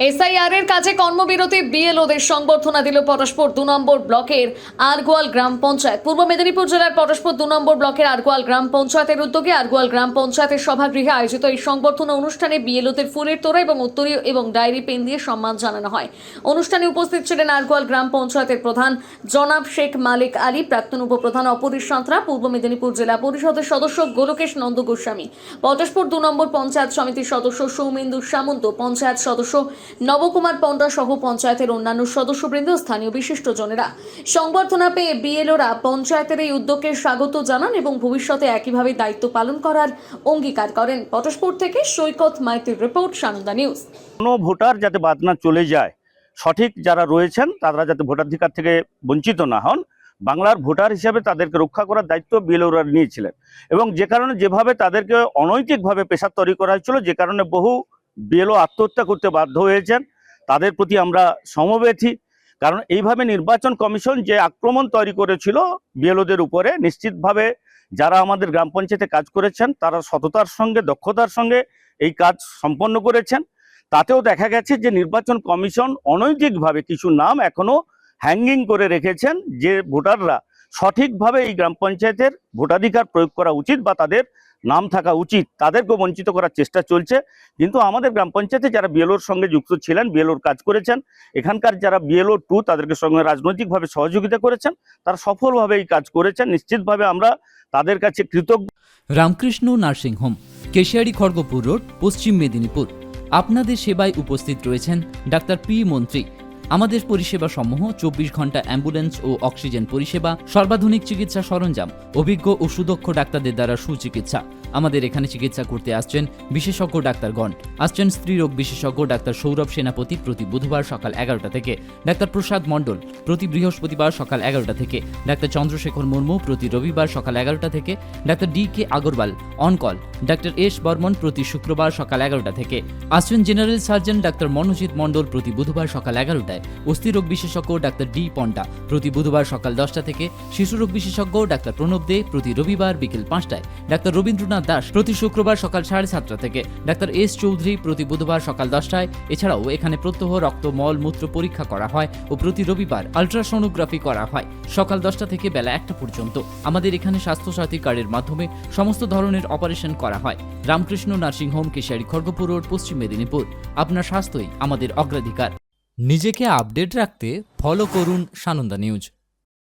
SIR এর কাজে কর্মবিরতি বিএলওদের সংবর্ধনা দিল পরস্পর 2 নম্বর ব্লকের আরগোয়াল গ্রাম পঞ্চায়েত। পূর্ব মেদিনীপুর জেলার পরস্পর 2 নম্বর ব্লকের আরগোয়াল গ্রাম পঞ্চায়েতের উদ্যোগে আরগোয়াল গ্রাম পঞ্চায়েতের সভাগৃহে আয়োজিত এই সংবর্ধনা অনুষ্ঠানে বিএলওদের ফুলের তোড়া এবং উত্তরীয় এবং ডায়েরি পেন দিয়ে সম্মান জানানো হয়। অনুষ্ঠানে উপস্থিত ছিলেন আরগোয়াল গ্রাম পঞ্চায়েতের প্রধান জনাব শেখ মালিক আলী, প্রাক্তন উপপ্রধান অপরেশ সাঁতরা, পূর্ব মেদিনীপুর জেলা পরিষদের সদস্য গোলকেশ নন্দ গোস্বামী, পরস্পর 2 নম্বর পঞ্চায়েত সমিতির সদস্য সৌমেন্দু সামন্ত, পঞ্চায়েত সদস্য নবকুমার পণ্ডা সহ পঞ্চায়েতের অন্যান্য সদস্যবৃন্দ, স্থানীয় বিশিষ্টজনেরা। সংবর্ধনা পেয়ে বিএলওরা পঞ্চায়েতের এই উদ্যোগকে স্বাগত জানান এবং ভবিষ্যতে একইভাবে দায়িত্ব পালন করার অঙ্গীকার করেন। পটশপুর থেকে সৈকত মাইতির রিপোর্ট, সানন্দা নিউজ। কোনো ভোটার যাতে বাদ না চলে যায়, সঠিক যারা রয়েছেন তারা যাতে ভোটাধিকার থেকে বঞ্চিত না হন, বাংলার ভোটার হিসেবে তাদেরকে রক্ষা করার দায়িত্ব বিএলওরা নিয়েছিলেন। এবং যে কারণে যেভাবে তাদেরকে অনৈতিকভাবে পেশার তৈরি করা হয়েছিল, যে কারণে বহু বিএলও আত্মহত্যা করতে বাধ্য হয়েছেন, তাদের প্রতি আমরা সমবেথী। কারণ এইভাবে নির্বাচন কমিশন যে আক্রমণ তৈরি করেছিল বিএলওদের উপরে, নিশ্চিতভাবে যারা আমাদের গ্রাম পঞ্চায়েতে কাজ করেছেন তারা সততার সঙ্গে, দক্ষতার সঙ্গে এই কাজ সম্পন্ন করেছেন। তাতেও দেখা গেছে যে নির্বাচন কমিশন অনৈতিকভাবে কিছু নাম এখনো হ্যাঙ্গিং করে রেখেছেন, যে ভোটাররা সঠিকভাবে এই গ্রাম পঞ্চায়েতের ভোটাধিকার প্রয়োগ করা উচিত বা তাদের নাম থাকা উচিত, তাদেরকে বঞ্চিত করার চেষ্টা চলছে। কিন্তু আমাদের গ্রাম পঞ্চায়েতে যারা বিএলওর সঙ্গে যুক্ত ছিলেন, বিএলওর কাজ করেছেন, এখানকার যারা বিএলও 2 তাদেরকে সঙ্গে রাজনৈতিকভাবে সহযোগিতা করেছেন, তারা সফলভাবে এই কাজ করেছেন। নিশ্চিতভাবে আমরা তাদের কাছে কৃতজ্ঞ। Ramakrishna nursing home, Keshiary, Kharagpur road, পশ্চিম মেদিনীপুর। আপনাদের সেবায় উপস্থিত রয়েছেন ডাক্তার পি মন্ত্রী। আমাদের পরিষেবা সমূহ 24 ঘন্টা অ্যাম্বুলেন্স ও অক্সিজেন পরিষেবা, সর্বাধুনিক চিকিৎসা সরঞ্জাম, অভিজ্ঞ ও সুদক্ষ ডাক্তারদের দ্বারা সুচিকিৎসা। আমাদের এখানে চিকিৎসা করতে আসছেন বিশেষজ্ঞ ডাক্তারগণ। আসছেন স্ত্রীরোগ বিশেষজ্ঞ ডাক্তার সৌরভ সেনাপতি প্রতি বুধবার সকাল 11টা থেকে, ডাক্তার প্রসাদ মণ্ডল প্রতি বৃহস্পতিবার সকাল 11টা থেকে, ডাক্তার চন্দ্রশেখর মুর্মু প্রতি রবিবার সকাল 11টা থেকে, doctor DK. Agarwal on call, doctor S. Barman প্রতি শুক্রবার সকাল 11টা থেকে। আসছেন জেনারেল সার্জন ডাক্তার মনোজিৎ মণ্ডল প্রতি বুধবার সকাল 11টায়, অস্থিরোগ বিশেষজ্ঞ ডাক্তার ডি. পন্ডা প্রতি বুধবার সকাল 10টা থেকে, শিশুরোগ বিশেষজ্ঞ ডাক্তার প্রণব দে প্রতি রবিবার বিকেল 5টায়, ডাক্তার রবীন্দ্রনাথ দাস প্রতি শুক্রবার সকাল 7:30 থেকে, ডাক্তার এস. চৌধুরী প্রতি বুধবার সকাল 10টায়। এছাড়াও এখানে প্রত্যহ রক্ত, মল, মূত্র পরীক্ষা করা হয় ও প্রতি রবিবার আলট্রাসোনোগ্রাফি করা হয় সকাল 10টা থেকে বেলা 1টা পর্যন্ত। আমাদের এখানে স্বাস্থ্যসাথী কার্ডের মাধ্যমে সমস্ত ধরনের অপারেশন করা হয়। Ramakrishna nursing home, Keshiary, Kharagpur road, পশ্চিম মেদিনীপুর। আপনার স্বাস্থ্যই আমাদের অগ্রাধিকার। নিজেকে আপডেট রাখতে ফলো করুন সানন্দা নিউজ।